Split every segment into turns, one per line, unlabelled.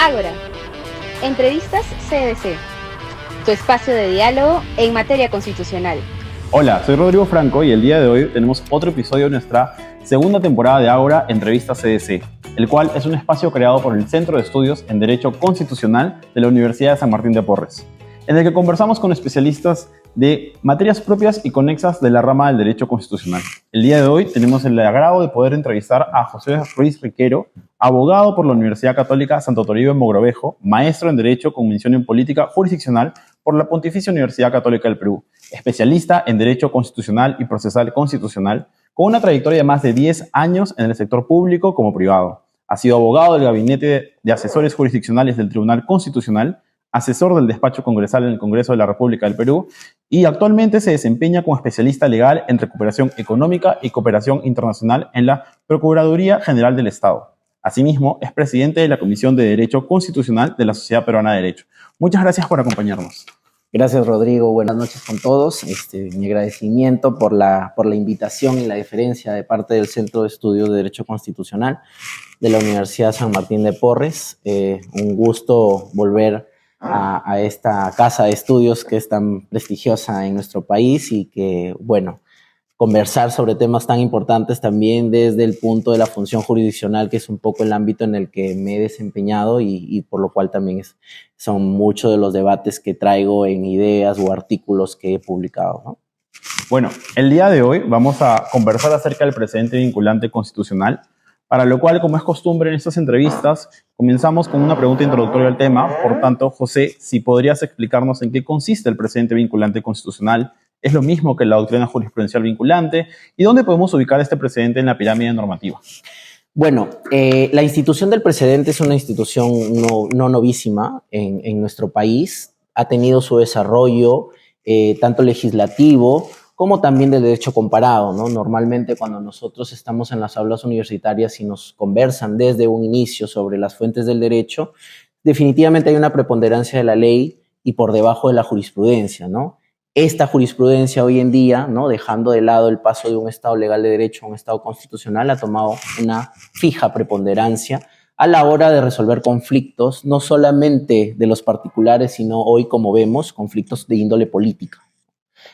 Ágora, entrevistas CDC, tu espacio de diálogo en materia constitucional.
Hola, soy Rodrigo Franco y el día de hoy tenemos otro episodio de nuestra segunda temporada de Ágora, Entrevistas CDC, el cual es un espacio creado por el Centro de Estudios en Derecho Constitucional de la Universidad de San Martín de Porres, en el que conversamos con especialistas de materias propias y conexas de la rama del derecho constitucional. El día de hoy tenemos el agrado de poder entrevistar a José Ruiz Riquero, abogado por la Universidad Católica Santo Toribio en Mogrovejo, maestro en Derecho con mención en Política Jurisdiccional por la Pontificia Universidad Católica del Perú, especialista en Derecho Constitucional y Procesal Constitucional, con una trayectoria de más de 10 años en el sector público como privado. Ha sido abogado del Gabinete de Asesores Jurisdiccionales del Tribunal Constitucional, asesor del despacho congresal en el Congreso de la República del Perú y actualmente se desempeña como especialista legal en recuperación económica y cooperación internacional en la Procuraduría General del Estado. Asimismo, es presidente de la Comisión de Derecho Constitucional de la Sociedad Peruana de Derecho. Muchas gracias por acompañarnos.
Gracias, Rodrigo. Buenas noches con todos. Mi agradecimiento por la invitación y la deferencia de parte del Centro de Estudios de Derecho Constitucional de la Universidad San Martín de Porres. Un gusto volver a esta casa de estudios que es tan prestigiosa en nuestro país y que, bueno, conversar sobre temas tan importantes también desde el punto de la función jurisdiccional, que es un poco el ámbito en el que me he desempeñado y por lo cual también son muchos de los debates que traigo en ideas o artículos que he publicado, ¿no?
Bueno, el día de hoy vamos a conversar acerca del precedente vinculante constitucional, para lo cual, como es costumbre en estas entrevistas, comenzamos con una pregunta introductoria al tema. Por tanto, José, si podrías explicarnos en qué consiste el precedente vinculante constitucional, ¿es lo mismo que la doctrina jurisprudencial vinculante? ¿Y dónde podemos ubicar este precedente en la pirámide normativa?
Bueno, la institución del precedente es una institución no novísima en nuestro país. Ha tenido su desarrollo tanto legislativo como también del derecho comparado, ¿no? Normalmente cuando nosotros estamos en las aulas universitarias y nos conversan desde un inicio sobre las fuentes del derecho, definitivamente hay una preponderancia de la ley y por debajo de la jurisprudencia, ¿no? Esta jurisprudencia hoy en día, ¿no?, dejando de lado el paso de un Estado legal de derecho a un Estado constitucional, ha tomado una fija preponderancia a la hora de resolver conflictos, no solamente de los particulares, sino hoy, como vemos, conflictos de índole política.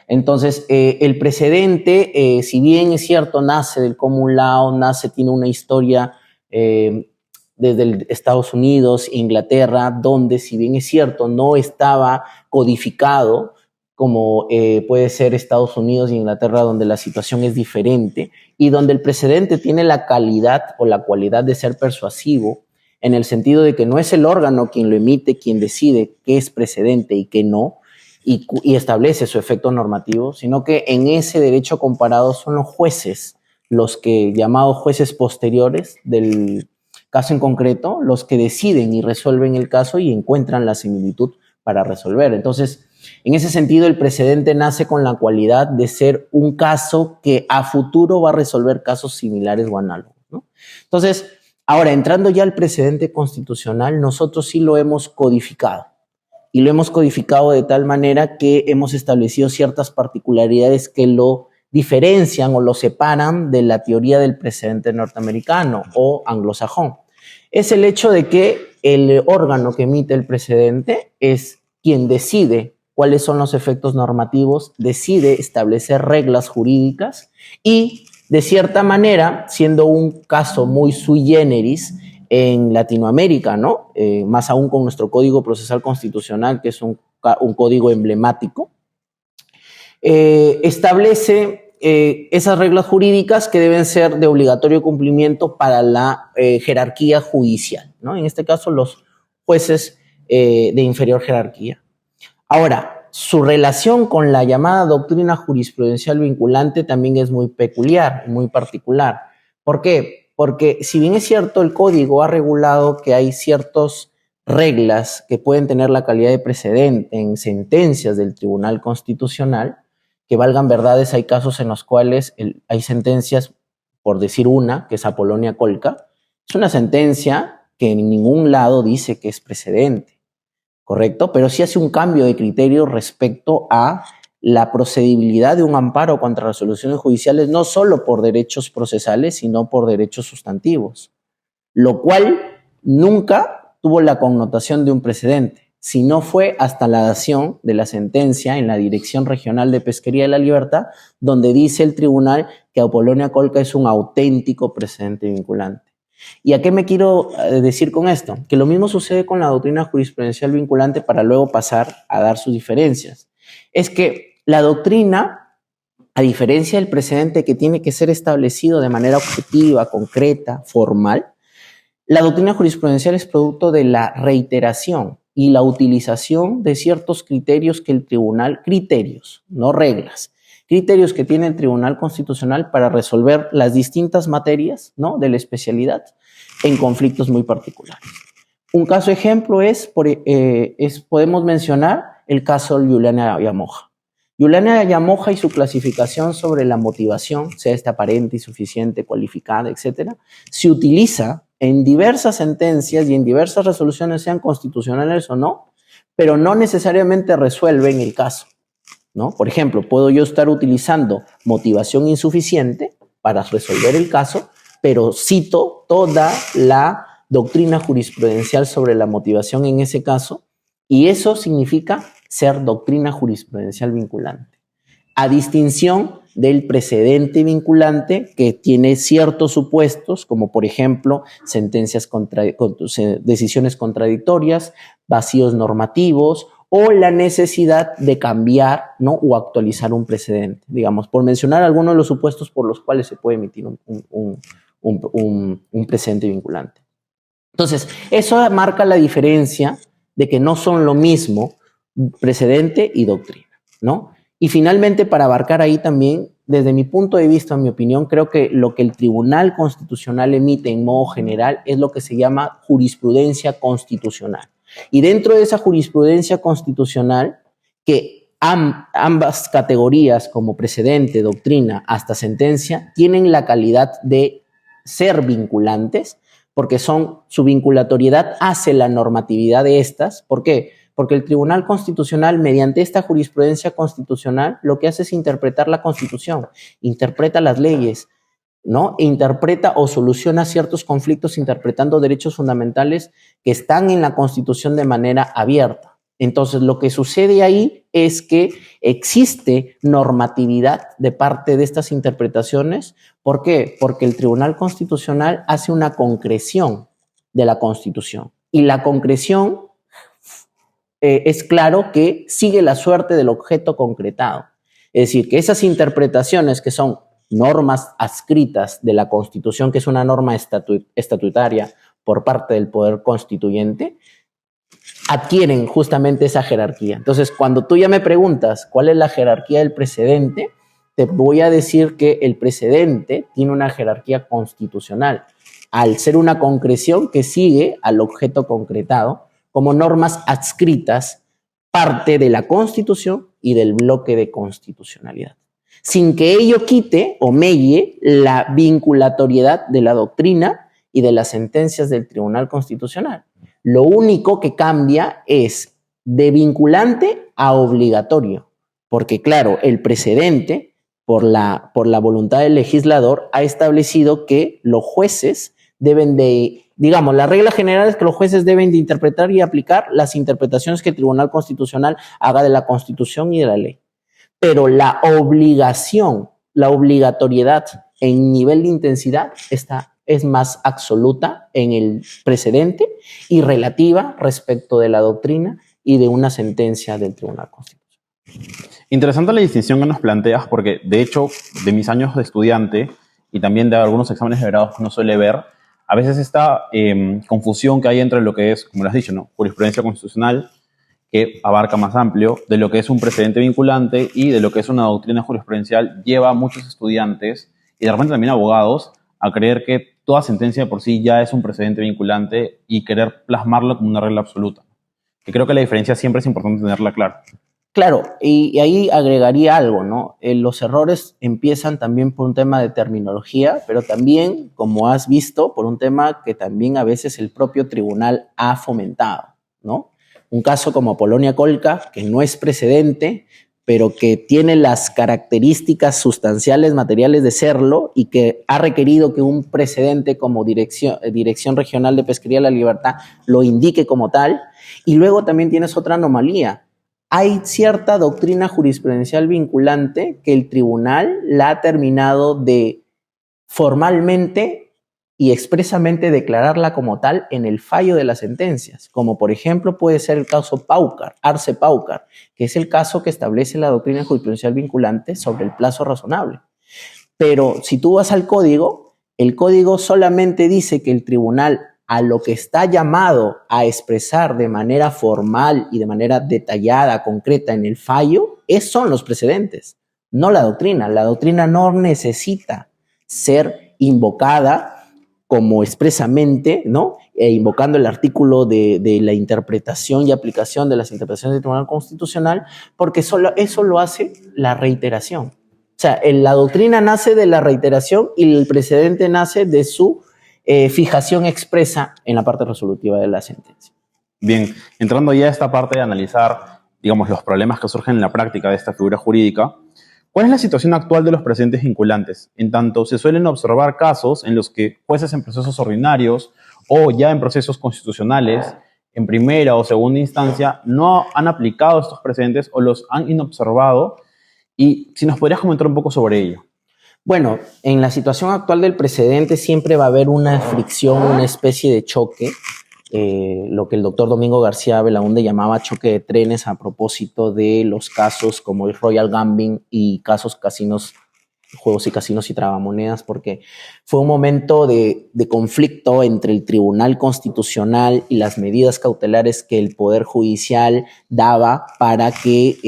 Entonces, el precedente, si bien es cierto, nace del Common Law, tiene una historia desde Estados Unidos, Inglaterra, donde, si bien es cierto, no estaba codificado, como puede ser Estados Unidos y Inglaterra, donde la situación es diferente y donde el precedente tiene la calidad o la cualidad de ser persuasivo, en el sentido de que no es el órgano quien lo emite, quien decide qué es precedente y qué no, y establece su efecto normativo, sino que en ese derecho comparado son los jueces, los que, llamados jueces posteriores del caso en concreto, los que deciden y resuelven el caso y encuentran la similitud para resolver. Entonces, en ese sentido, el precedente nace con la cualidad de ser un caso que a futuro va a resolver casos similares o análogos, ¿no? Entonces, ahora, entrando ya al precedente constitucional, nosotros sí lo hemos codificado. Y lo hemos codificado de tal manera que hemos establecido ciertas particularidades que lo diferencian o lo separan de la teoría del precedente norteamericano o anglosajón. Es el hecho de que el órgano que emite el precedente es quien decide cuáles son los efectos normativos, decide establecer reglas jurídicas y, de cierta manera, siendo un caso muy sui generis en Latinoamérica, ¿no? Más aún con nuestro Código Procesal Constitucional, que es un código emblemático, establece esas reglas jurídicas que deben ser de obligatorio cumplimiento para la jerarquía judicial, ¿no? En este caso, los jueces de inferior jerarquía. Ahora, su relación con la llamada doctrina jurisprudencial vinculante también es muy peculiar, muy particular. ¿Por qué? Porque si bien es cierto, el código ha regulado que hay ciertas reglas que pueden tener la calidad de precedente en sentencias del Tribunal Constitucional, que valgan verdades, hay casos en los cuales hay sentencias, por decir una, que es Apolonia Colca, es una sentencia que en ningún lado dice que es precedente, ¿correcto? Pero sí hace un cambio de criterio respecto a la procedibilidad de un amparo contra resoluciones judiciales, no solo por derechos procesales, sino por derechos sustantivos, lo cual nunca tuvo la connotación de un precedente, sino fue hasta la dación de la sentencia en la Dirección Regional de Pesquería de la Libertad, donde dice el tribunal que Apolonia Colca es un auténtico precedente vinculante. ¿Y a qué me quiero decir con esto? Que lo mismo sucede con la doctrina jurisprudencial vinculante para luego pasar a dar sus diferencias. Es que la doctrina, a diferencia del precedente que tiene que ser establecido de manera objetiva, concreta, formal, la doctrina jurisprudencial es producto de la reiteración y la utilización de ciertos criterios que el tribunal, criterios, no reglas, criterios que tiene el Tribunal Constitucional para resolver las distintas materias, ¿no?, de la especialidad en conflictos muy particulares. Un caso ejemplo podemos mencionar el caso de Juliana Ayamoja. Juliana Ayamoja y su clasificación sobre la motivación, sea esta aparente, insuficiente, cualificada, etcétera, se utiliza en diversas sentencias y en diversas resoluciones, sean constitucionales o no, pero no necesariamente resuelven el caso, ¿no? Por ejemplo, puedo yo estar utilizando motivación insuficiente para resolver el caso, pero cito toda la doctrina jurisprudencial sobre la motivación en ese caso, y eso significa ser doctrina jurisprudencial vinculante, a distinción del precedente vinculante que tiene ciertos supuestos, como por ejemplo decisiones contradictorias, vacíos normativos o la necesidad de cambiar, ¿no?, o actualizar un precedente, digamos, por mencionar algunos de los supuestos por los cuales se puede emitir un precedente vinculante. Entonces, eso marca la diferencia de que no son lo mismo precedente y doctrina, ¿no? Y finalmente, para abarcar ahí también, desde mi punto de vista, en mi opinión, creo que lo que el Tribunal Constitucional emite en modo general es lo que se llama jurisprudencia constitucional. Y dentro de esa jurisprudencia constitucional, que ambas categorías, como precedente, doctrina, hasta sentencia, tienen la calidad de ser vinculantes, porque su vinculatoriedad hace la normatividad de estas. ¿Por qué? Porque el Tribunal Constitucional, mediante esta jurisprudencia constitucional, lo que hace es interpretar la Constitución, interpreta las leyes, ¿no? E interpreta o soluciona ciertos conflictos interpretando derechos fundamentales que están en la Constitución de manera abierta. Entonces, lo que sucede ahí es que existe normatividad de parte de estas interpretaciones. ¿Por qué? Porque el Tribunal Constitucional hace una concreción de la Constitución. Y la concreción es claro que sigue la suerte del objeto concretado. Es decir, que esas interpretaciones que son normas adscritas de la Constitución, que es una norma estatutaria por parte del Poder Constituyente, adquieren justamente esa jerarquía. Entonces, cuando tú ya me preguntas cuál es la jerarquía del precedente, te voy a decir que el precedente tiene una jerarquía constitucional, al ser una concreción que sigue al objeto concretado, como normas adscritas, parte de la Constitución y del bloque de constitucionalidad, sin que ello quite o melle la vinculatoriedad de la doctrina y de las sentencias del Tribunal Constitucional. Lo único que cambia es de vinculante a obligatorio, porque claro, el precedente, por la voluntad del legislador, ha establecido que los jueces deben de, digamos, la regla general es que los jueces deben de interpretar y aplicar las interpretaciones que el Tribunal Constitucional haga de la Constitución y de la ley. Pero la obligación, la obligatoriedad en nivel de intensidad es más absoluta en el precedente y relativa respecto de la doctrina y de una sentencia del Tribunal Constitucional.
Interesante la distinción que nos planteas, porque de hecho, de mis años de estudiante y también de algunos exámenes de grado que uno suele ver, a veces esta confusión que hay entre lo que es, como lo has dicho, ¿no?, jurisprudencia constitucional, que abarca más amplio, de lo que es un precedente vinculante y de lo que es una doctrina jurisprudencial, lleva a muchos estudiantes y de repente también abogados a creer que toda sentencia de por sí ya es un precedente vinculante y querer plasmarlo como una regla absoluta. Que creo que la diferencia siempre es importante tenerla clara.
Claro, y ahí agregaría algo, ¿no? Los errores empiezan también por un tema de terminología, pero también, como has visto, por un tema que también a veces el propio tribunal ha fomentado, ¿no? Un caso como Apolonia Colca, que no es precedente, pero que tiene las características sustanciales, materiales de serlo y que ha requerido que un precedente como Dirección Regional de Pesquería de la Libertad lo indique como tal. Y luego también tienes otra anomalía. Hay cierta doctrina jurisprudencial vinculante que el tribunal la ha terminado de formalmente y expresamente declararla como tal en el fallo de las sentencias, como por ejemplo puede ser el caso Paucar, Arce Paucar, que es el caso que establece la doctrina jurisprudencial vinculante sobre el plazo razonable. Pero si tú vas al código, el código solamente dice que el tribunal a lo que está llamado a expresar de manera formal y de manera detallada, concreta en el fallo, son los precedentes, no la doctrina. La doctrina no necesita ser invocada como expresamente, ¿no? Invocando el artículo de la interpretación y aplicación de las interpretaciones del Tribunal Constitucional, porque eso lo hace la reiteración. O sea, la doctrina nace de la reiteración y el precedente nace de su fijación expresa en la parte resolutiva de la sentencia.
Bien, entrando ya a esta parte de analizar, digamos, los problemas que surgen en la práctica de esta figura jurídica, ¿cuál es la situación actual de los precedentes vinculantes? En tanto, se suelen observar casos en los que jueces en procesos ordinarios o ya en procesos constitucionales, en primera o segunda instancia, no han aplicado estos precedentes o los han inobservado. Y si nos podrías comentar un poco sobre ello.
Bueno, en la situación actual del precedente siempre va a haber una fricción, una especie de choque, lo que el doctor Domingo García Belaúnde llamaba choque de trenes a propósito de los casos como el Royal Gambling y casos casinos, juegos y casinos y tragamonedas, porque fue un momento de conflicto entre el Tribunal Constitucional y las medidas cautelares que el Poder Judicial daba para que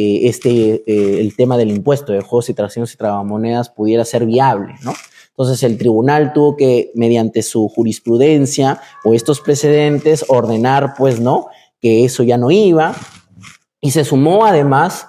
el tema del impuesto de juegos y casinos y tragamonedas pudiera ser viable, ¿no? Entonces el tribunal tuvo que, mediante su jurisprudencia o estos precedentes, ordenar, pues, ¿no?, que eso ya no iba. Y se sumó, además,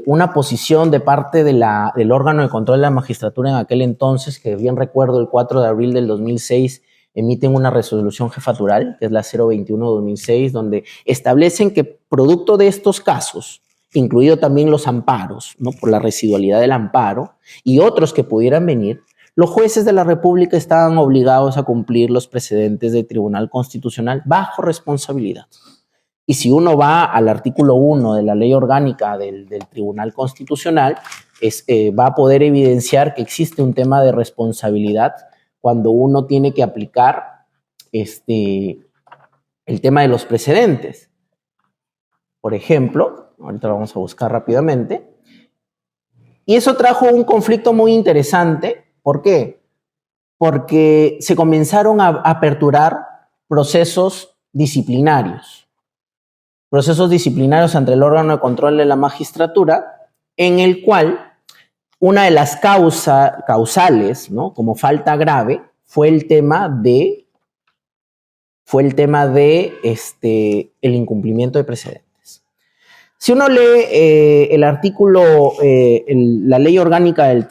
una posición de parte del órgano de control de la magistratura en aquel entonces, que bien recuerdo, el 4 de abril del 2006, emiten una resolución jefatural, que es la 021-2006, donde establecen que producto de estos casos, incluido también los amparos, ¿no?, por la residualidad del amparo, y otros que pudieran venir, los jueces de la República estaban obligados a cumplir los precedentes del Tribunal Constitucional bajo responsabilidad. Y si uno va al artículo 1 de la Ley Orgánica del Tribunal Constitucional, va a poder evidenciar que existe un tema de responsabilidad cuando uno tiene que aplicar el tema de los precedentes. Por ejemplo, ahorita lo vamos a buscar rápidamente, y eso trajo un conflicto muy interesante. ¿Por qué? Porque se comenzaron a aperturar procesos disciplinarios ante el órgano de control de la magistratura, en el cual una de las causales, ¿no?, como falta grave, fue el tema de el incumplimiento de precedentes. Si uno lee el artículo, la ley orgánica del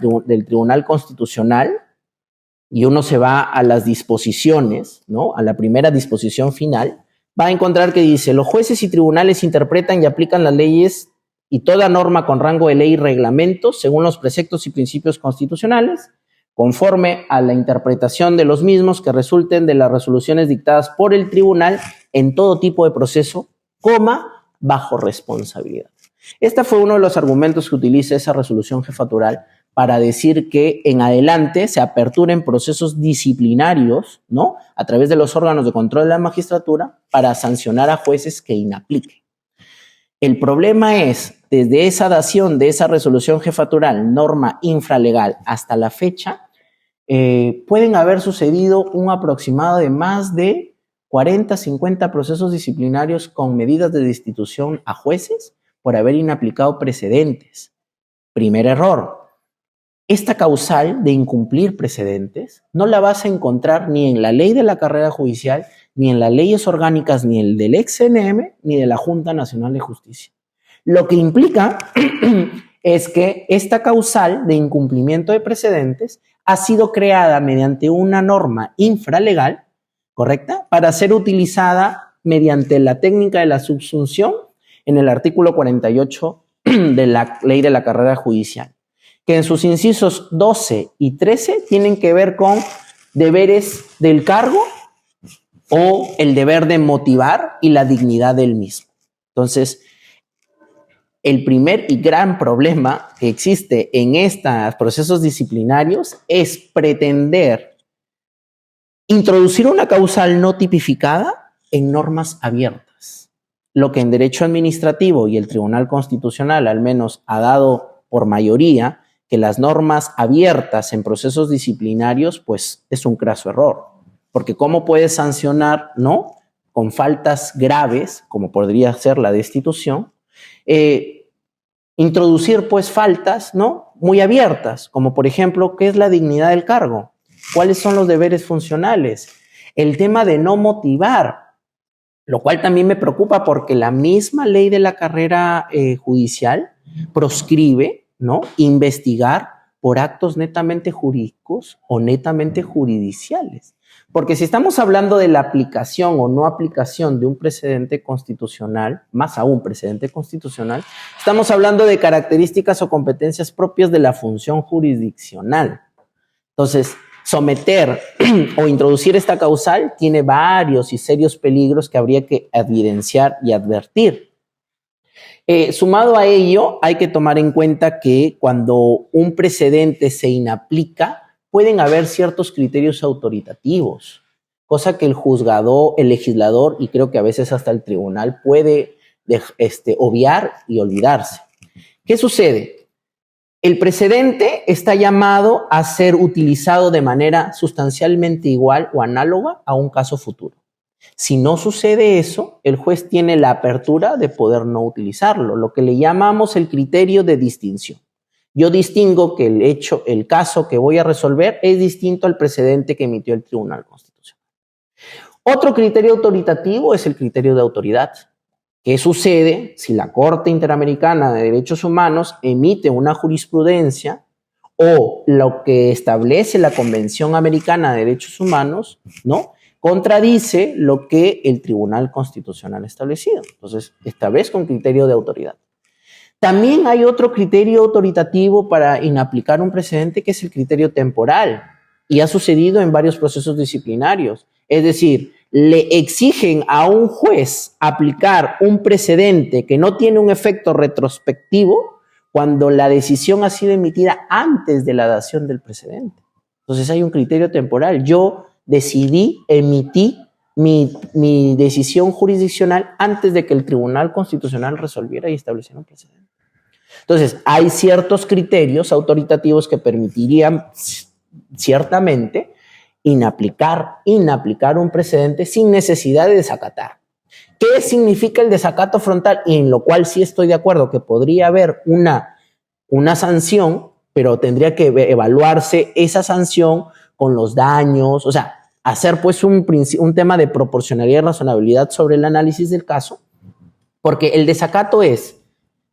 Tribunal Constitucional, y uno se va a las disposiciones, ¿no?, a la primera disposición final, va a encontrar que dice: los jueces y tribunales interpretan y aplican las leyes y toda norma con rango de ley y reglamento según los preceptos y principios constitucionales, conforme a la interpretación de los mismos que resulten de las resoluciones dictadas por el tribunal en todo tipo de proceso, bajo responsabilidad. Este fue uno de los argumentos que utiliza esa resolución jefatural para decir que en adelante se aperturen procesos disciplinarios, ¿no?, a través de los órganos de control de la magistratura para sancionar a jueces que inapliquen. El problema es, desde esa dación de esa resolución jefatural, norma infralegal, hasta la fecha, pueden haber sucedido un aproximado de más de 40, 50 procesos disciplinarios con medidas de destitución a jueces por haber inaplicado precedentes. Primer error. Esta causal de incumplir precedentes no la vas a encontrar ni en la ley de la carrera judicial, ni en las leyes orgánicas, ni el del ex-CNM, ni de la Junta Nacional de Justicia. Lo que implica es que esta causal de incumplimiento de precedentes ha sido creada mediante una norma infralegal, ¿correcta?, para ser utilizada mediante la técnica de la subsunción en el artículo 48 de la ley de la carrera judicial, que en sus incisos 12 y 13 tienen que ver con deberes del cargo o el deber de motivar y la dignidad del mismo. Entonces, el primer y gran problema que existe en estos procesos disciplinarios es pretender introducir una causal no tipificada en normas abiertas. Lo que en derecho administrativo y el Tribunal Constitucional al menos ha dado por mayoría, que las normas abiertas en procesos disciplinarios, pues es un craso error. Porque ¿cómo puedes sancionar, no? Con faltas graves, como podría ser la destitución, introducir pues faltas, ¿no? Muy abiertas, como por ejemplo, ¿qué es la dignidad del cargo? ¿Cuáles son los deberes funcionales? El tema de no motivar, lo cual también me preocupa porque la misma ley de la carrera judicial proscribe, ¿no? Investigar por actos netamente jurídicos o netamente jurisdiciales. Porque si estamos hablando de la aplicación o no aplicación de un precedente constitucional, más aún precedente constitucional, estamos hablando de características o competencias propias de la función jurisdiccional. Entonces, someter o introducir esta causal tiene varios y serios peligros que habría que evidenciar y advertir. Sumado a ello, hay que tomar en cuenta que cuando un precedente se inaplica, pueden haber ciertos criterios autoritativos, cosa que el juzgador, el legislador y creo que a veces hasta el tribunal puede obviar y olvidarse. ¿Qué sucede? El precedente está llamado a ser utilizado de manera sustancialmente igual o análoga a un caso futuro. Si no sucede eso, el juez tiene la apertura de poder no utilizarlo, lo que le llamamos el criterio de distinción. Yo distingo que el caso que voy a resolver es distinto al precedente que emitió el Tribunal Constitucional. Otro criterio autoritativo es el criterio de autoridad. ¿Qué sucede si la Corte Interamericana de Derechos Humanos emite una jurisprudencia o lo que establece la Convención Americana de Derechos Humanos, ¿no?, contradice lo que el Tribunal Constitucional ha establecido? Entonces, establezco un criterio de autoridad. También hay otro criterio autoritativo para inaplicar un precedente, que es el criterio temporal, y ha sucedido en varios procesos disciplinarios. Es decir, le exigen a un juez aplicar un precedente que no tiene un efecto retrospectivo cuando la decisión ha sido emitida antes de la dación del precedente. Entonces hay un criterio temporal. Yo emití mi decisión jurisdiccional antes de que el Tribunal Constitucional resolviera y estableciera un precedente. Entonces, hay ciertos criterios autoritativos que permitirían ciertamente inaplicar un precedente sin necesidad de desacatar. ¿Qué significa el desacato frontal? Y en lo cual sí estoy de acuerdo que podría haber una sanción, pero tendría que evaluarse esa sanción con los daños, o sea, hacer pues un tema de proporcionalidad y razonabilidad sobre el análisis del caso, porque el desacato es: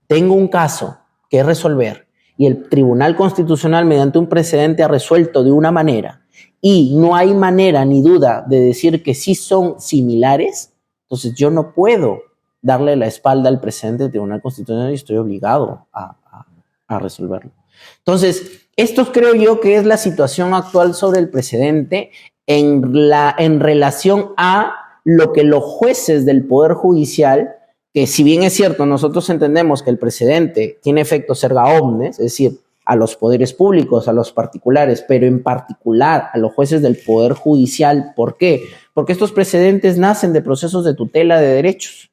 tengo un caso que resolver y el Tribunal Constitucional mediante un precedente ha resuelto de una manera y no hay manera ni duda de decir que sí son similares, entonces yo no puedo darle la espalda al precedente del Tribunal Constitucional y estoy obligado a resolverlo. Entonces, esto creo yo que es la situación actual sobre el precedente en relación a lo que los jueces del Poder Judicial, que si bien es cierto, nosotros entendemos que el precedente tiene efectos erga omnes, es decir, a los poderes públicos, a los particulares, pero en particular a los jueces del Poder Judicial. ¿Por qué? Porque estos precedentes nacen de procesos de tutela de derechos,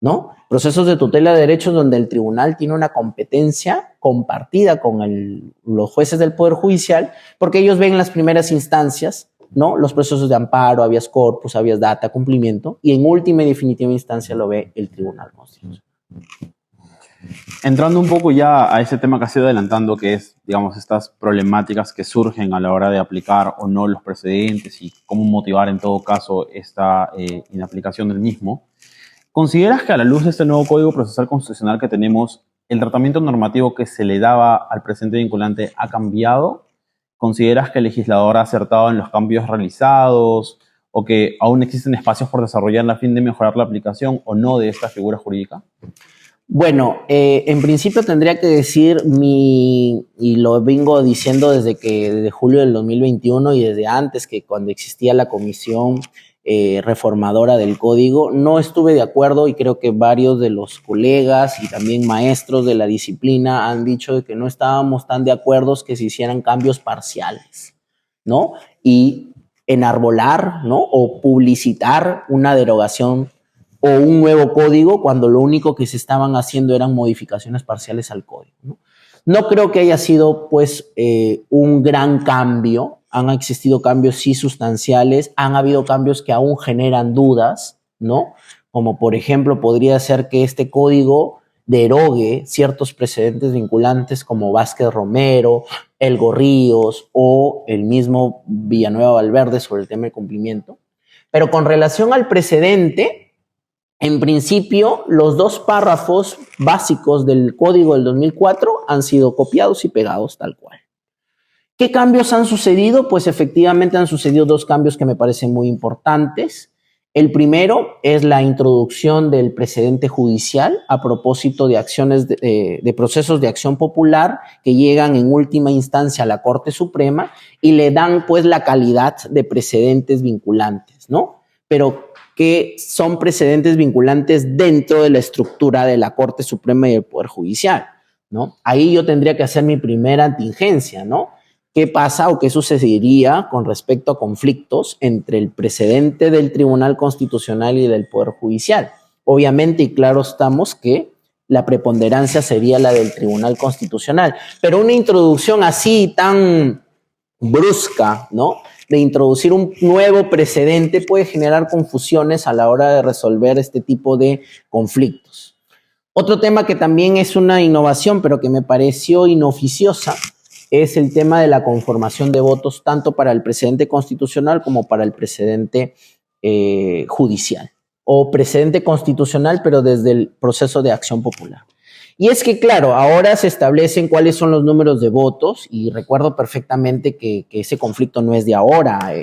¿no? Procesos de tutela de derechos donde el tribunal tiene una competencia compartida con los jueces del Poder Judicial, porque ellos ven las primeras instancias, ¿no?, los procesos de amparo, habeas corpus, habeas data, cumplimiento, y en última y definitiva instancia lo ve el Tribunal Constitucional.
Entrando un poco ya a ese tema que has ido adelantando, que es, digamos, estas problemáticas que surgen a la hora de aplicar o no los precedentes y cómo motivar en todo caso esta inaplicación del mismo, ¿consideras que a la luz de este nuevo Código Procesal Constitucional que tenemos, el tratamiento normativo que se le daba al precedente vinculante ha cambiado? ¿Consideras que el legislador ha acertado en los cambios realizados o que aún existen espacios por desarrollar a fin de mejorar la aplicación o no de esta figura jurídica?
Bueno, en principio tendría que decir y lo vengo diciendo desde julio del 2021 y desde antes, que cuando existía la comisión reformadora del código, no estuve de acuerdo, y creo que varios de los colegas y también maestros de la disciplina han dicho de que no estábamos tan de acuerdo que se hicieran cambios parciales, ¿no? Y enarbolar, ¿no? O publicitar una derogación o un nuevo código cuando lo único que se estaban haciendo eran modificaciones parciales al código, ¿no? No creo que haya sido, pues, un gran cambio. Han existido cambios sí sustanciales, han habido cambios que aún generan dudas, ¿no? Como por ejemplo podría ser que este código derogue ciertos precedentes vinculantes como Vázquez Romero, Elgo Ríos o el mismo Villanueva Valverde sobre el tema del cumplimiento. Pero con relación al precedente, en principio, los 2 párrafos básicos del código del 2004 han sido copiados y pegados tal cual. ¿Qué cambios han sucedido? Pues efectivamente han sucedido 2 cambios que me parecen muy importantes. El primero es la introducción del precedente judicial a propósito de acciones de procesos de acción popular que llegan en última instancia a la Corte Suprema y le dan pues la calidad de precedentes vinculantes, ¿no? Pero que son precedentes vinculantes dentro de la estructura de la Corte Suprema y del Poder Judicial, ¿no? Ahí yo tendría que hacer mi primera tingencia, ¿no? ¿Qué pasa o qué sucedería con respecto a conflictos entre el precedente del Tribunal Constitucional y del Poder Judicial? Obviamente, y claro estamos que la preponderancia sería la del Tribunal Constitucional, pero una introducción así tan brusca, ¿no? De introducir un nuevo precedente puede generar confusiones a la hora de resolver este tipo de conflictos. Otro tema que también es una innovación, pero que me pareció inoficiosa, es el tema de la conformación de votos tanto para el precedente constitucional como para el precedente judicial, o precedente constitucional pero desde el proceso de acción popular. Y es que, claro, ahora se establecen cuáles son los números de votos, y recuerdo perfectamente que ese conflicto no es de ahora.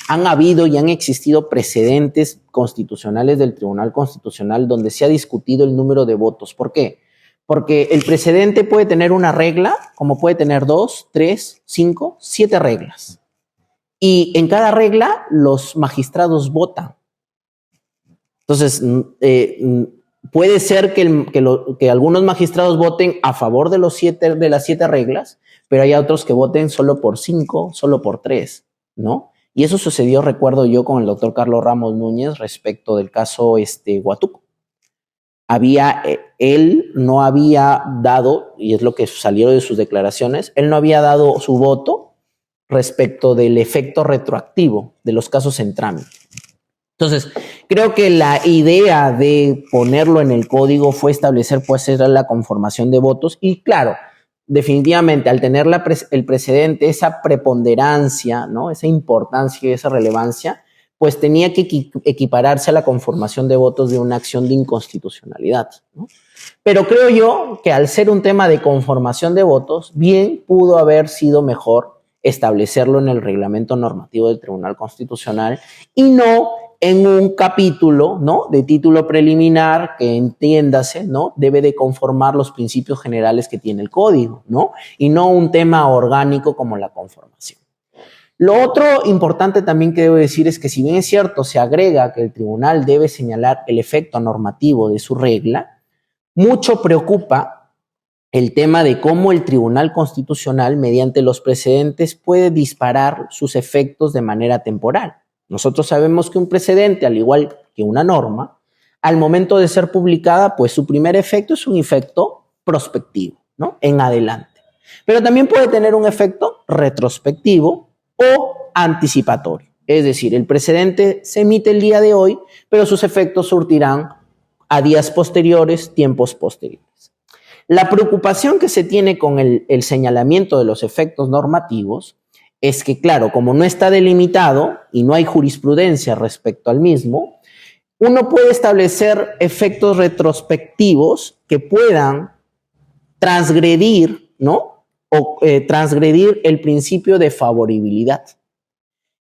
Han habido y han existido precedentes constitucionales del Tribunal Constitucional donde se ha discutido el número de votos. ¿Por qué? Porque el precedente puede tener una regla, como puede tener 2, 3, 5, 7 reglas. Y en cada regla los magistrados votan. Entonces, puede ser que algunos magistrados voten a favor de las 7 reglas, pero hay otros que voten solo por 5, solo por 3, ¿no? Y eso sucedió, recuerdo yo, con el doctor Carlos Ramos Núñez respecto del caso Huatuco. Él no había dado, y es lo que salió de sus declaraciones, él no había dado su voto respecto del efecto retroactivo de los casos en trámite. Entonces, creo que la idea de ponerlo en el código fue establecer pues la conformación de votos y claro, definitivamente al tener el precedente, esa preponderancia, ¿no? Esa importancia y esa relevancia, pues tenía que equipararse a la conformación de votos de una acción de inconstitucionalidad, ¿no? Pero creo yo que al ser un tema de conformación de votos, bien pudo haber sido mejor establecerlo en el reglamento normativo del Tribunal Constitucional y no en un capítulo, ¿no? De título preliminar que, entiéndase, ¿no? Debe de conformar los principios generales que tiene el código, ¿no? Y no un tema orgánico como la conformación. Lo otro importante también que debo decir es que si bien es cierto, se agrega que el tribunal debe señalar el efecto normativo de su regla, mucho preocupa el tema de cómo el Tribunal Constitucional, mediante los precedentes, puede disparar sus efectos de manera temporal. Nosotros sabemos que un precedente, al igual que una norma, al momento de ser publicada, pues su primer efecto es un efecto prospectivo, ¿no? En adelante. Pero también puede tener un efecto retrospectivo o anticipatorio. Es decir, el precedente se emite el día de hoy, pero sus efectos surtirán a días posteriores, tiempos posteriores. La preocupación que se tiene con el señalamiento de los efectos normativos es que, claro, como no está delimitado y no hay jurisprudencia respecto al mismo, uno puede establecer efectos retrospectivos que puedan transgredir, ¿no? O transgredir el principio de favoribilidad.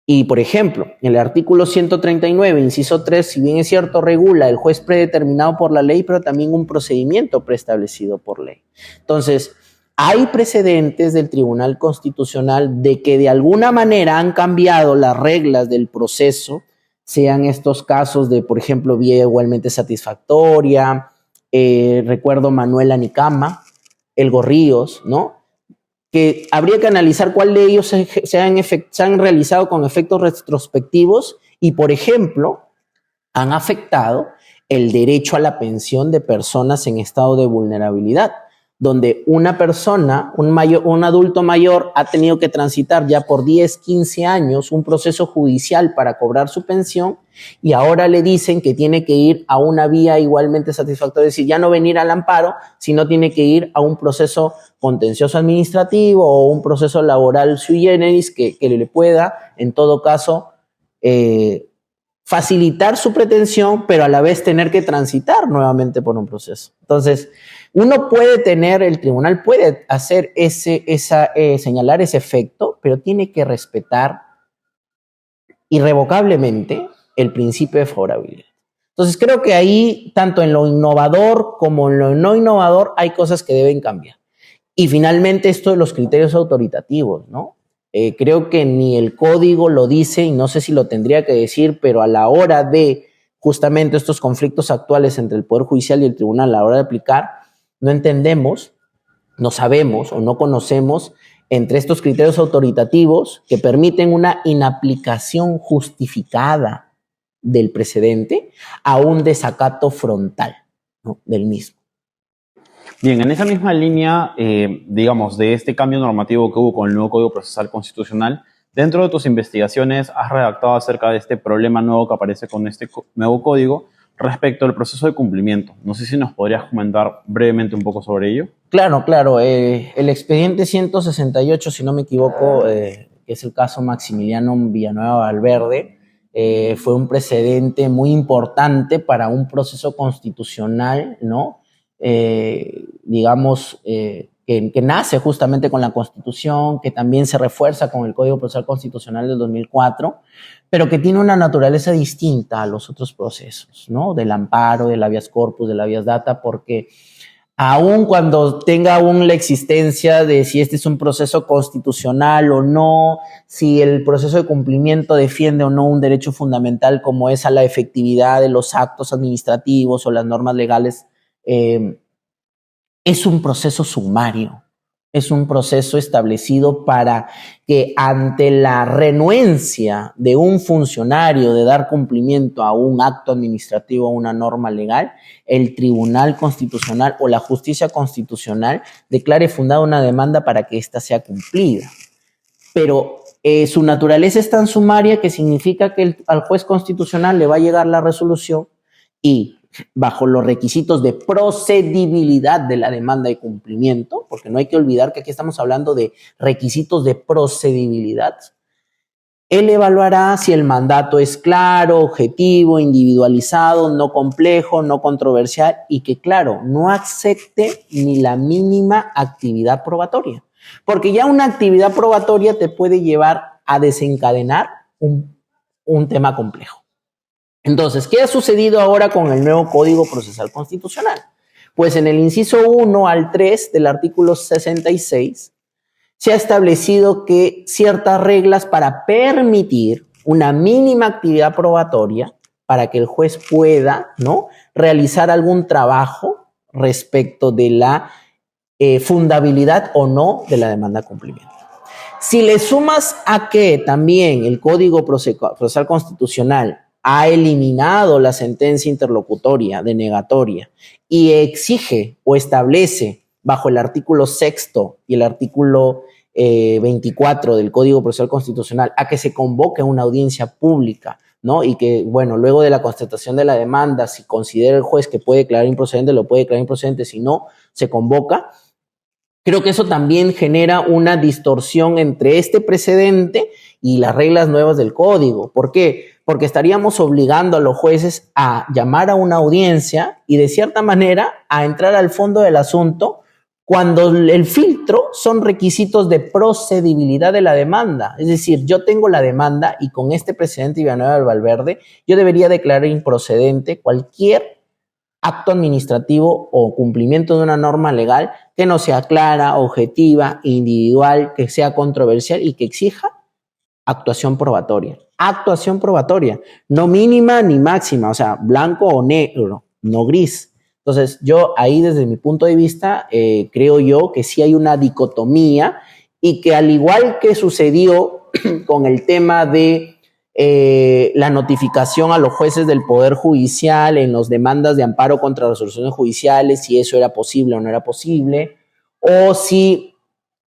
Y, por ejemplo, el artículo 139, inciso 3, si bien es cierto, regula el juez predeterminado por la ley, pero también un procedimiento preestablecido por ley. Entonces, hay precedentes del Tribunal Constitucional de que de alguna manera han cambiado las reglas del proceso, sean estos casos de, por ejemplo, vía igualmente satisfactoria, recuerdo Manuel Anicama, El Gorríos, ¿no? Que habría que analizar cuál de ellos se han realizado con efectos retrospectivos y, por ejemplo, han afectado el derecho a la pensión de personas en estado de vulnerabilidad, donde una persona, un adulto mayor, ha tenido que transitar ya por 10, 15 años un proceso judicial para cobrar su pensión y ahora le dicen que tiene que ir a una vía igualmente satisfactoria, es decir, ya no venir al amparo, sino tiene que ir a un proceso contencioso administrativo o un proceso laboral sui generis que le pueda, en todo caso, facilitar su pretensión, pero a la vez tener que transitar nuevamente por un proceso. Entonces, uno puede tener, el tribunal puede hacer señalar ese efecto, pero tiene que respetar irrevocablemente el principio de favorabilidad. Entonces, creo que ahí, tanto en lo innovador como en lo no innovador, hay cosas que deben cambiar. Y finalmente, esto de los criterios autoritativos, ¿no? Creo que ni el código lo dice y no sé si lo tendría que decir, pero a la hora de justamente estos conflictos actuales entre el Poder Judicial y el Tribunal a la hora de aplicar, no entendemos, no sabemos o no conocemos entre estos criterios autoritativos que permiten una inaplicación justificada del precedente a un desacato frontal, ¿no?, del mismo.
Bien, en esa misma línea, digamos, de este cambio normativo que hubo con el nuevo Código Procesal Constitucional, dentro de tus investigaciones has redactado acerca de este problema nuevo que aparece con este nuevo código respecto al proceso de cumplimiento. No sé si nos podrías comentar brevemente un poco sobre ello.
Claro. El expediente 168, si no me equivoco, que es el caso Maximiliano Villanueva Valverde, fue un precedente muy importante para un proceso constitucional, ¿no? Que nace justamente con la Constitución, que también se refuerza con el Código Procesal Constitucional del 2004, pero que tiene una naturaleza distinta a los otros procesos, ¿no? Del amparo, del habeas corpus, del habeas data, porque aun cuando tenga aún la existencia de si este es un proceso constitucional o no, si el proceso de cumplimiento defiende o no un derecho fundamental como es a la efectividad de los actos administrativos o las normas legales, es un proceso sumario, es un proceso establecido para que ante la renuencia de un funcionario de dar cumplimiento a un acto administrativo o una norma legal, el Tribunal Constitucional o la Justicia Constitucional declare fundada una demanda para que ésta sea cumplida. Pero su naturaleza es tan sumaria que significa que al juez constitucional le va a llegar la resolución y bajo los requisitos de procedibilidad de la demanda de cumplimiento, porque no hay que olvidar que aquí estamos hablando de requisitos de procedibilidad, él evaluará si el mandato es claro, objetivo, individualizado, no complejo, no controversial y que, claro, no acepte ni la mínima actividad probatoria, porque ya una actividad probatoria te puede llevar a desencadenar un tema complejo. Entonces, ¿qué ha sucedido ahora con el nuevo Código Procesal Constitucional? Pues en el inciso 1 al 3 del artículo 66 se ha establecido que ciertas reglas para permitir una mínima actividad probatoria para que el juez pueda, ¿no?, realizar algún trabajo respecto de la fundabilidad o no de la demanda de cumplimiento. Si le sumas a que también el Código Procesal Constitucional ha eliminado la sentencia interlocutoria denegatoria y exige o establece bajo el artículo 6 y el artículo 24 del Código Procesal Constitucional a que se convoque una audiencia pública, ¿no? Y que, bueno, luego de la constatación de la demanda, si considera el juez que puede declarar improcedente, lo puede declarar improcedente, si no, se convoca. Creo que eso también genera una distorsión entre este precedente y las reglas nuevas del código. ¿Por qué? Porque estaríamos obligando a los jueces a llamar a una audiencia y de cierta manera a entrar al fondo del asunto cuando el filtro son requisitos de procedibilidad de la demanda. Es decir, yo tengo la demanda y con este precedente Villanueva del Valverde, yo debería declarar improcedente cualquier acto administrativo o cumplimiento de una norma legal que no sea clara, objetiva, individual, que sea controversial y que exija actuación probatoria. Actuación probatoria, no mínima ni máxima, o sea, blanco o negro, no gris. Entonces, yo ahí desde mi punto de vista creo yo que sí hay una dicotomía y que al igual que sucedió con el tema de la notificación a los jueces del Poder Judicial en las demandas de amparo contra resoluciones judiciales, si eso era posible o no era posible, o si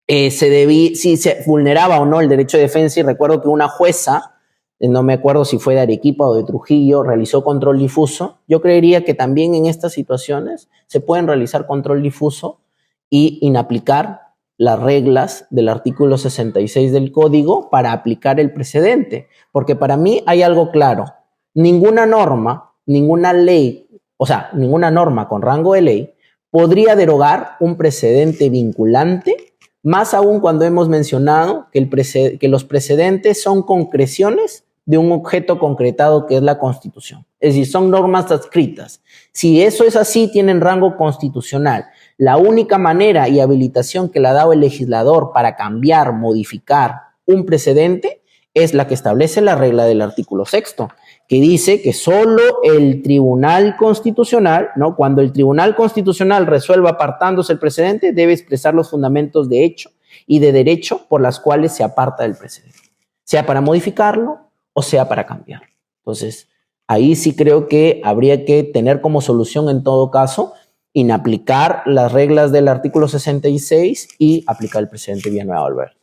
se vulneraba o no el derecho de defensa. Y recuerdo que una jueza, no me acuerdo si fue de Arequipa o de Trujillo, realizó control difuso. Yo creería que también en estas situaciones se pueden realizar control difuso y inaplicar las reglas del artículo 66 del Código para aplicar el precedente. Porque para mí hay algo claro. Ninguna norma, ninguna ley, o sea, ninguna norma con rango de ley podría derogar un precedente vinculante, más aún cuando hemos mencionado que los precedentes son concreciones de un objeto concretado que es la Constitución. Es decir, son normas adscritas. Si eso es así, tienen rango constitucional. La única manera y habilitación que le ha dado el legislador para cambiar, modificar un precedente es la que establece la regla del artículo 6º, que dice que solo el Tribunal Constitucional, ¿no? Cuando el Tribunal Constitucional resuelva apartándose el precedente, debe expresar los fundamentos de hecho y de derecho por las cuales se aparta del precedente, sea para modificarlo o sea para cambiar. Entonces, ahí sí creo que habría que tener como solución en todo caso inaplicar las reglas del artículo 66 y aplicar el precedente Villanueva del Valverde.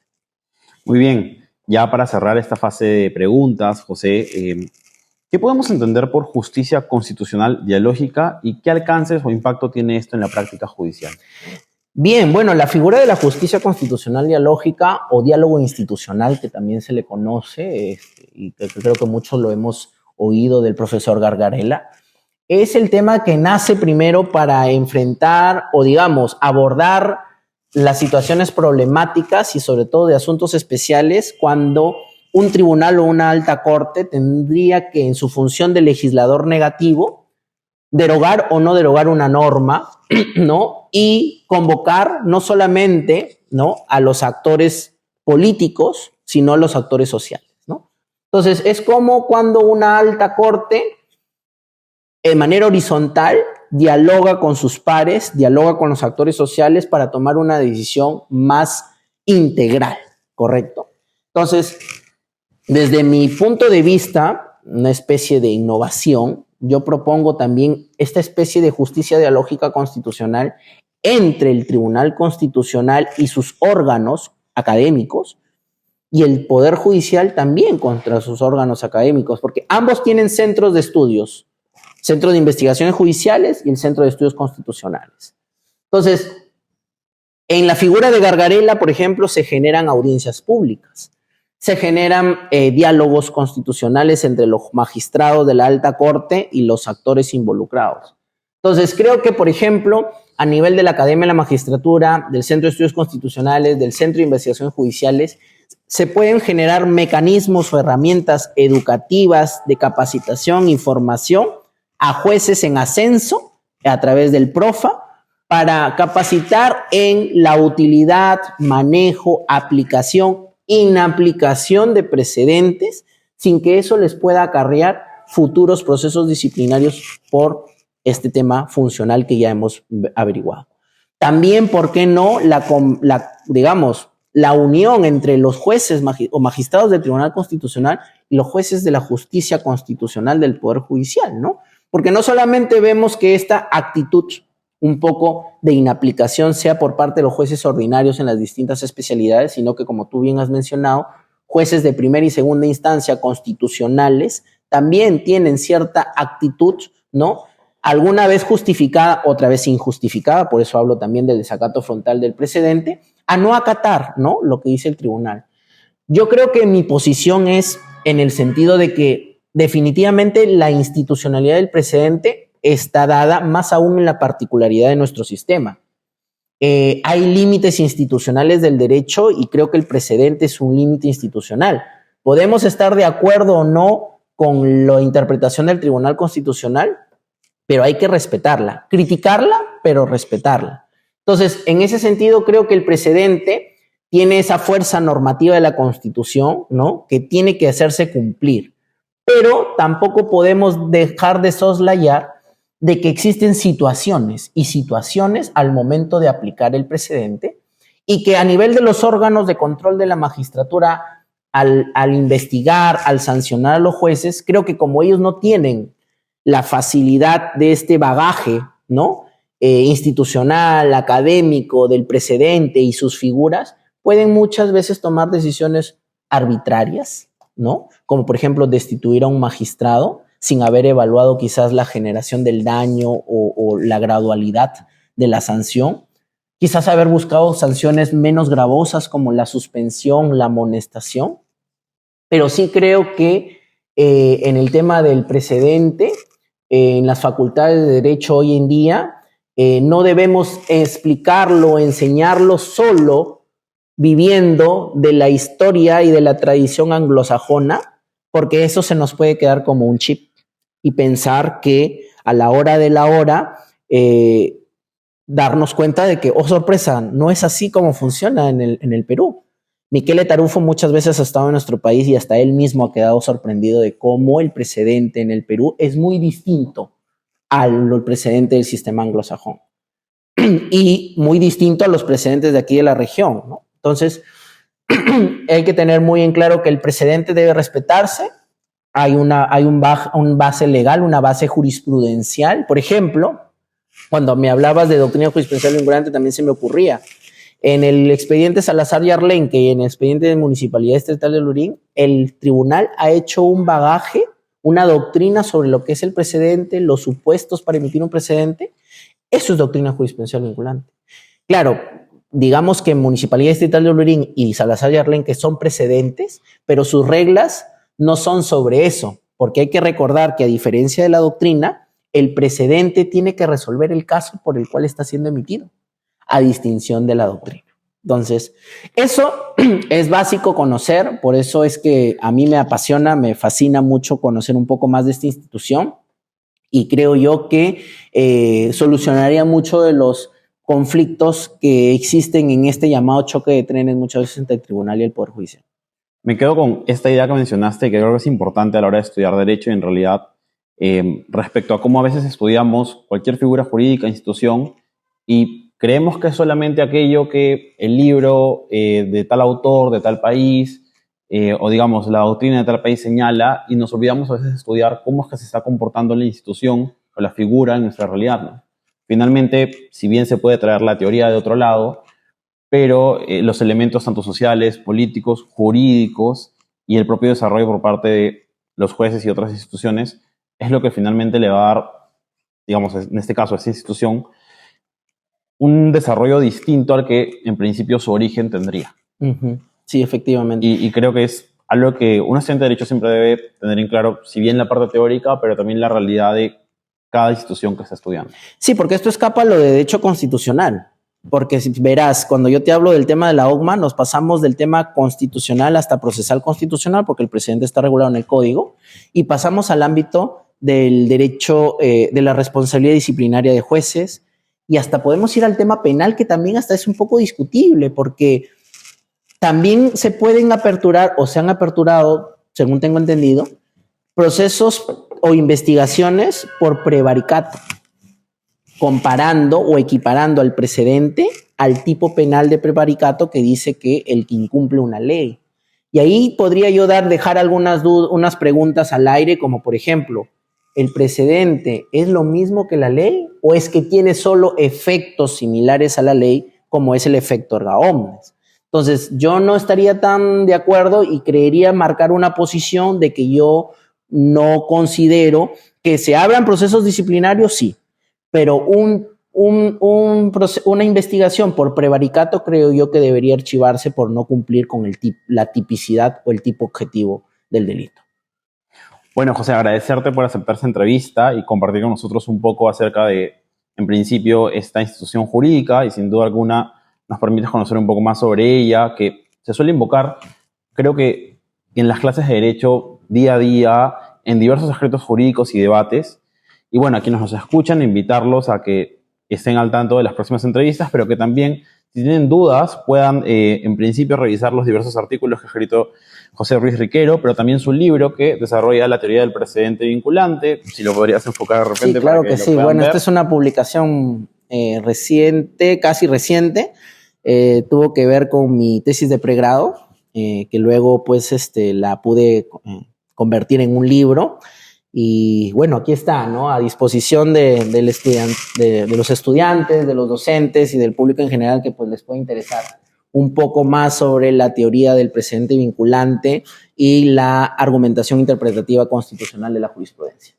Muy bien, ya para cerrar esta fase de preguntas, José, ¿qué podemos entender por justicia constitucional dialógica y qué alcances o impacto tiene esto en la práctica judicial?
Bien, bueno, la figura de la justicia constitucional dialógica o diálogo institucional, que también se le conoce, y que creo que muchos lo hemos oído del profesor Gargarella, es el tema que nace primero para enfrentar o, digamos, abordar las situaciones problemáticas y sobre todo de asuntos especiales cuando un tribunal o una alta corte tendría que, en su función de legislador negativo, derogar o no derogar una norma, ¿no? Y convocar no solamente, ¿no?, a los actores políticos, sino a los actores sociales, ¿no? Entonces, es como cuando una alta corte, de manera horizontal, dialoga con sus pares, dialoga con los actores sociales para tomar una decisión más integral, ¿correcto? Entonces, desde mi punto de vista, una especie de innovación, yo propongo también esta especie de justicia dialógica constitucional entre el Tribunal Constitucional y sus órganos académicos y el Poder Judicial también contra sus órganos académicos, porque ambos tienen centros de estudios, Centro de Investigaciones Judiciales y el Centro de Estudios Constitucionales. Entonces, en la figura de Gargarella, por ejemplo, se generan audiencias públicas, se generan diálogos constitucionales entre los magistrados de la alta corte y los actores involucrados. Entonces, creo que, por ejemplo, a nivel de la Academia de la Magistratura, del Centro de Estudios Constitucionales, del Centro de Investigaciones Judiciales, se pueden generar mecanismos o herramientas educativas de capacitación y formación a jueces en ascenso a través del PROFA para capacitar en la utilidad, manejo, aplicación, inaplicación de precedentes sin que eso les pueda acarrear futuros procesos disciplinarios por este tema funcional que ya hemos averiguado. También, ¿por qué no? La unión entre los jueces o magistrados del Tribunal Constitucional y los jueces de la justicia constitucional del Poder Judicial, ¿no? Porque no solamente vemos que esta actitud un poco de inaplicación sea por parte de los jueces ordinarios en las distintas especialidades, sino que, como tú bien has mencionado, jueces de primera y segunda instancia constitucionales también tienen cierta actitud, ¿no?, alguna vez justificada, otra vez injustificada, por eso hablo también del desacato frontal del precedente, a no acatar, ¿no?, lo que dice el tribunal. Yo creo que mi posición es en el sentido de que definitivamente la institucionalidad del precedente está dada más aún en la particularidad de nuestro sistema. hay límites institucionales del derecho y creo que el precedente es un límite institucional. Podemos estar de acuerdo o no con la interpretación del Tribunal Constitucional, pero hay que respetarla, criticarla, pero respetarla. Entonces, en ese sentido, creo que el precedente tiene esa fuerza normativa de la Constitución, ¿no?, que tiene que hacerse cumplir. Pero tampoco podemos dejar de soslayar de que existen situaciones y situaciones al momento de aplicar el precedente y que a nivel de los órganos de control de la magistratura, al investigar, al sancionar a los jueces, creo que como ellos no tienen la facilidad de este bagaje, ¿no?, institucional, académico, del precedente y sus figuras, pueden muchas veces tomar decisiones arbitrarias, ¿no?, como por ejemplo destituir a un magistrado sin haber evaluado quizás la generación del daño o la gradualidad de la sanción, quizás haber buscado sanciones menos gravosas como la suspensión, la amonestación, pero sí creo que en el tema del precedente, en las facultades de derecho hoy en día, no debemos explicarlo, enseñarlo solo viviendo de la historia y de la tradición anglosajona, porque eso se nos puede quedar como un chip y pensar que a la hora de la hora darnos cuenta de que, oh sorpresa, no es así como funciona en el Perú. Michele Tarufo muchas veces ha estado en nuestro país y hasta él mismo ha quedado sorprendido de cómo el precedente en el Perú es muy distinto al precedente del sistema anglosajón y muy distinto a los precedentes de aquí de la región, ¿no? Entonces, hay que tener muy en claro que el precedente debe respetarse. Hay un base legal, una base jurisprudencial. Por ejemplo, cuando me hablabas de doctrina jurisprudencial vinculante, también se me ocurría. En el expediente Salazar y Arlenque y en el expediente de Municipalidad Estatal de Lurín, el tribunal ha hecho un bagaje, una doctrina sobre lo que es el precedente, los supuestos para emitir un precedente. Eso es doctrina jurisprudencial vinculante. Claro, digamos que Municipalidad Estatal de Lurín y Salazar y Arlenque son precedentes, pero sus reglas no son sobre eso, porque hay que recordar que a diferencia de la doctrina, el precedente tiene que resolver el caso por el cual está siendo emitido, a distinción de la doctrina. Entonces, eso es básico conocer, por eso es que a mí me apasiona, me fascina mucho conocer un poco más de esta institución y creo yo que solucionaría mucho de los conflictos que existen en este llamado choque de trenes muchas veces entre el tribunal y el Poder Judicial.
Me quedo con esta idea que mencionaste, que creo que es importante a la hora de estudiar Derecho y en realidad respecto a cómo a veces estudiamos cualquier figura jurídica, institución, y creemos que es solamente aquello que el libro de tal autor, de tal país, o digamos la doctrina de tal país señala, y nos olvidamos a veces de estudiar cómo es que se está comportando la institución o la figura en nuestra realidad, ¿no? Finalmente, si bien se puede traer la teoría de otro lado, pero los elementos tanto sociales, políticos, jurídicos y el propio desarrollo por parte de los jueces y otras instituciones es lo que finalmente le va a dar, digamos, en este caso a esta institución, un desarrollo distinto al que en principio su origen tendría.
Uh-huh. Sí, efectivamente.
Y creo que es algo que un estudiante de Derecho siempre debe tener en claro, si bien la parte teórica, pero también la realidad de cada institución que está estudiando.
Sí, porque esto escapa a lo de derecho constitucional. Porque si verás, cuando yo te hablo del tema de la OCMA, nos pasamos del tema constitucional hasta procesal constitucional, porque el precedente está regulado en el código, y pasamos al ámbito del derecho de la responsabilidad disciplinaria de jueces, y hasta podemos ir al tema penal, que también hasta es un poco discutible, porque también se pueden aperturar, o se han aperturado, según tengo entendido, procesos o investigaciones por prevaricato, comparando o equiparando al precedente al tipo penal de prevaricato que dice que el que incumple una ley. Y ahí podría yo dejar unas preguntas al aire, como por ejemplo, ¿el precedente es lo mismo que la ley o es que tiene solo efectos similares a la ley como es el efecto erga omnes? Entonces, yo no estaría tan de acuerdo y creería marcar una posición de que yo no considero que se abran procesos disciplinarios, sí, pero una investigación por prevaricato creo yo que debería archivarse por no cumplir con la tipicidad o el tipo objetivo del delito.
Bueno, José, agradecerte por aceptar esta entrevista y compartir con nosotros un poco acerca de en principio esta institución jurídica y sin duda alguna nos permites conocer un poco más sobre ella, que se suele invocar, creo que en las clases de Derecho día a día, en diversos escritos jurídicos y debates. Y bueno, a quienes nos escuchan, invitarlos a que estén al tanto de las próximas entrevistas, pero que también, si tienen dudas, puedan en principio revisar los diversos artículos que ha escrito José Ruiz Riquero, pero también su libro que desarrolla la teoría del precedente vinculante, si lo podrías enfocar de repente.
Sí, claro
para que
que
lo
sí.
puedan
Bueno,
ver.
esta es una publicación reciente, casi reciente. Tuvo que ver con mi tesis de pregrado, que luego pues la pude convertir en un libro. Y bueno, aquí está, ¿no? A disposición de los estudiantes, de los docentes y del público en general que pues les puede interesar un poco más sobre la teoría del precedente vinculante y la argumentación interpretativa constitucional de la jurisprudencia.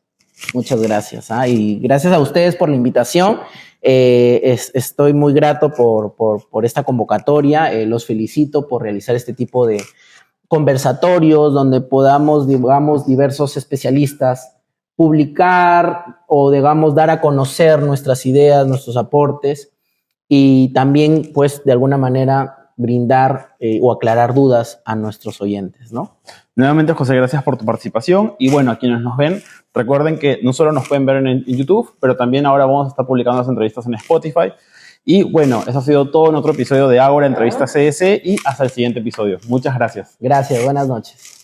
Muchas gracias. Y gracias a ustedes por la invitación. Estoy muy grato por esta convocatoria. Los felicito por realizar este tipo de conversatorios donde podamos, digamos, diversos especialistas publicar o, digamos, dar a conocer nuestras ideas, nuestros aportes y también, pues, de alguna manera brindar o aclarar dudas a nuestros oyentes, ¿no?
Nuevamente, José, gracias por tu participación. Y bueno, a quienes nos ven, recuerden que no solo nos pueden ver en YouTube, pero también ahora vamos a estar publicando las entrevistas en Spotify. Y bueno, eso ha sido todo en otro episodio de Ágora Entrevista CDC y hasta el siguiente episodio. Muchas gracias.
Gracias, buenas noches.